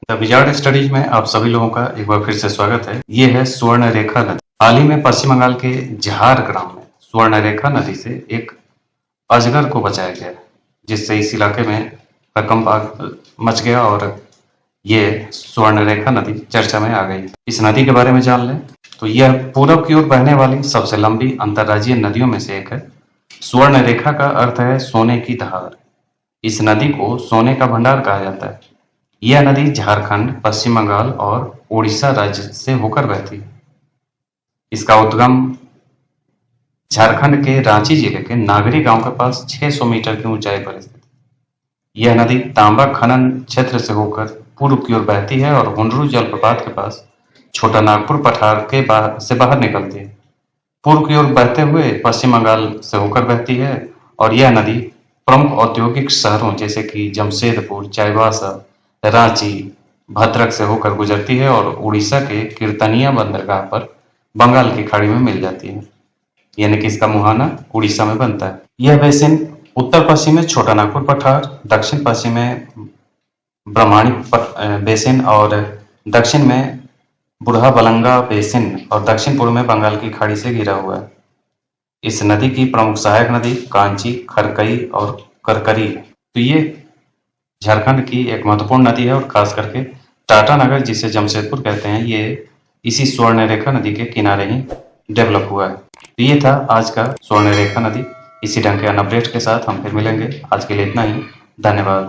Wizard studies में आप सभी लोगों का एक बार फिर से स्वागत है। ये है स्वर्ण रेखा नदी। हाल ही में पश्चिम बंगाल के झारग्राम में स्वर्ण रेखा नदी से एक अजगर को बचाया गया, जिससे इस इलाके में हड़कंप मच गया और ये स्वर्ण रेखा नदी चर्चा में आ गई। इस नदी के बारे में जान लें तो यह पूरब की ओर बहने वाली सबसे लंबी अंतर्राज्यीय नदियों में से एक है। स्वर्ण रेखा का अर्थ है सोने की धार। इस नदी को सोने का भंडार कहा जाता है। यह नदी झारखंड, पश्चिम बंगाल और उड़ीसा राज्य से होकर बहती है। इसका उद्गम झारखंड के रांची जिले के नागरी गांव के पास 600 मीटर की ऊंचाई पर स्थित है। यह नदी तांबा खनन क्षेत्र से होकर पूर्व की ओर बहती है और हुंडरू जलप्रपात के पास छोटा नागपुर पठार के से बाहर निकलती है। पूर्व की ओर बहते हुए पश्चिम बंगाल से होकर बहती है और यह नदी प्रमुख औद्योगिक शहरों जैसे कि जमशेदपुर, चाईबासा, रांची, भद्रक से होकर गुजरती है और उड़ीसा के कीर्तनिया बंदरगाह पर बंगाल की खाड़ी में मिल जाती है, यानी कि इसका मुहाना उड़ीसा में बनता है। यह बेसिन उत्तर पश्चिम में छोटा नागपुर पठार, दक्षिण पश्चिम में ब्रह्मणी बेसिन और दक्षिण में बुढ़ा बलंगा बेसिन और दक्षिण पूर्व में बंगाल की खाड़ी से घिरा हुआ है। इस नदी की प्रमुख सहायक नदी कांची, खरकई और करकरी है। तो ये झारखंड की एक महत्वपूर्ण नदी है और खास करके टाटा नगर, जिसे जमशेदपुर कहते हैं, ये इसी स्वर्ण रेखा नदी के किनारे ही डेवलप हुआ है। तो ये था आज का स्वर्ण रेखा नदी। इसी ढंग के अन्य अपडेट के साथ हम फिर मिलेंगे। आज के लिए इतना ही। धन्यवाद।